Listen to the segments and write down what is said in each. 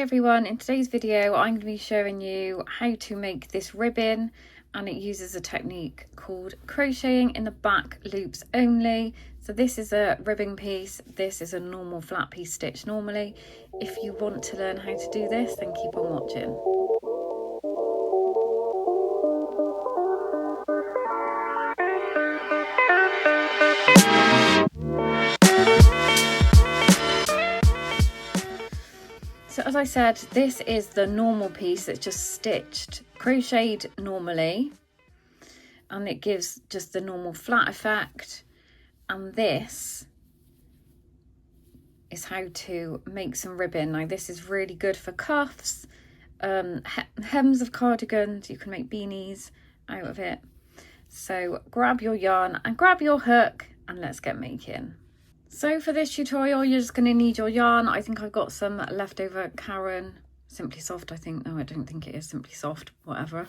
everyone, in today's video I'm going to be showing you how to make this ribbon, and it uses a technique called crocheting in the back loops only. So this is a ribbon piece, this is a normal flat piece stitch normally. If you want to learn how to do this, then keep on watching. So as I said, this is the normal piece that's just stitched, crocheted normally, and it gives just the normal flat effect. And this is how to make some ribbon. Now this is really good for cuffs, hems of cardigans. You can make beanies out of it. So grab your yarn and grab your hook and let's get making. So for this tutorial, you're just going to need your yarn. I think I've got some leftover Karen Simply Soft, I think. No, I don't think it is Simply Soft, whatever.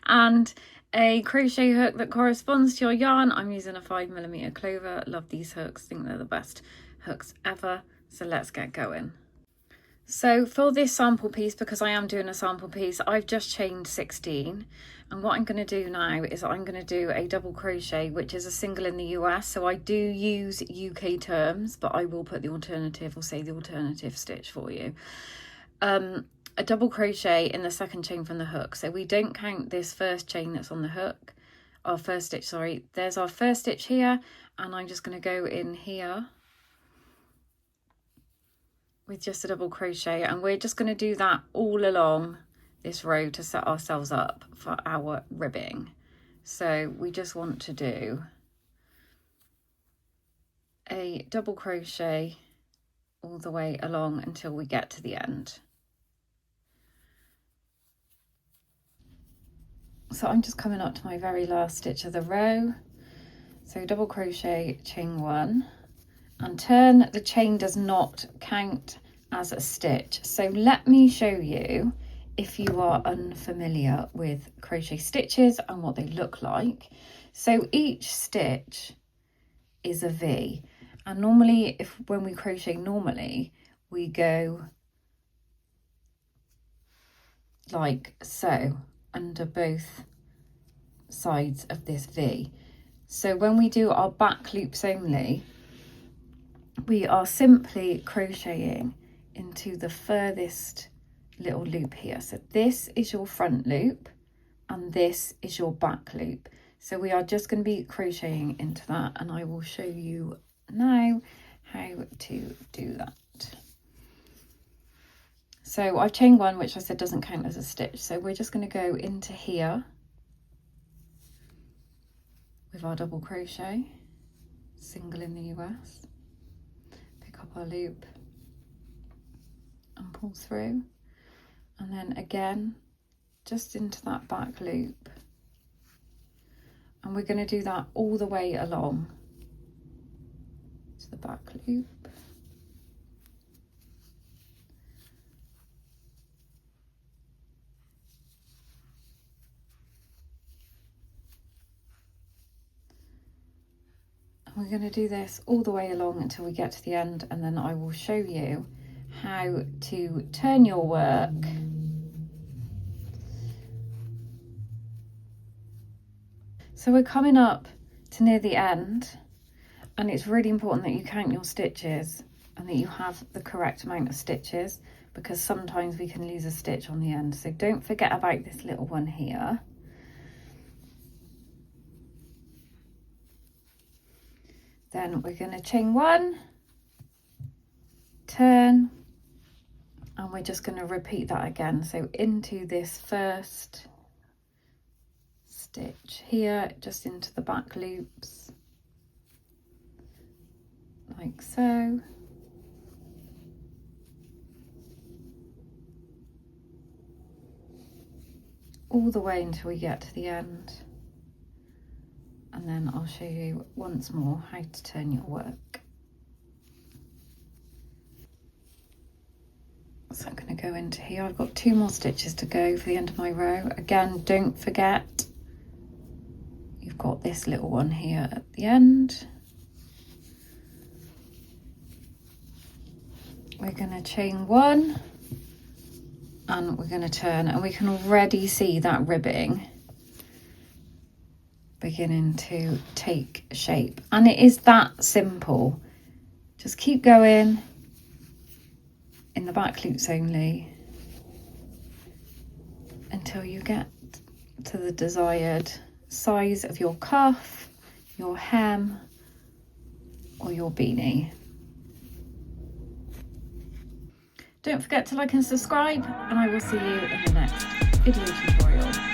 And a crochet hook that corresponds to your yarn. I'm using a 5mm clover. Love these hooks. I think they're the best hooks ever. So let's get going. So for this sample piece, because I am doing a sample piece, I've just chained 16. And what I'm going to do now is I'm going to do a double crochet, which is a single in the US. So I do use UK terms, but I will put the alternative, or say the alternative stitch for you. A double crochet in the second chain from the hook. So we don't count this first chain that's on the hook, our first stitch, sorry. There's our first stitch here, and I'm just going to go in here with just a double crochet, and we're just going to do that all along this row to set ourselves up for our ribbing. So we just want to do a double crochet all the way along until we get to the end. So I'm just coming up to my very last stitch of the row. So double crochet, chain one, and turn. The chain does not count as a stitch. So let me show you, if you are unfamiliar with crochet stitches and what they look like. So each stitch is a V, and normally when we crochet normally, we go like so under both sides of this V. So when we do our back loops only, we are simply crocheting into the furthest little loop here. So this is your front loop and this is your back loop. So we are just going to be crocheting into that, and I will show you now how to do that. So I've chained one, which I said doesn't count as a stitch. So we're just going to go into here with our double crochet, single in the US, pick up our loop and pull through, and then again just into that back loop, and we're going to do that all the way along to the back loop. And we're going to do this all the way along until we get to the end, and then I will show you how to turn your work so we're coming up to near the end, and it's really important that you count your stitches and that you have the correct amount of stitches, because sometimes we can lose a stitch on the end. So don't forget about this little one here. Then we're going to chain one, turn, and we're just going to repeat that again. So into this first stitch here, just into the back loops, like so. All the way until we get to the end. And then I'll show you once more how to turn your work. So I'm going to go into here. I've got 2 more stitches to go for the end of my row. Again, don't forget, you've got this little one here at the end. We're going to chain one, and we're going to turn, and we can already see that ribbing beginning to take shape, and it is that simple. Just keep going in the back loops only until you get to the desired size of your cuff, your hem, or your beanie. Don't forget to like and subscribe, and I will see you in the next video tutorial.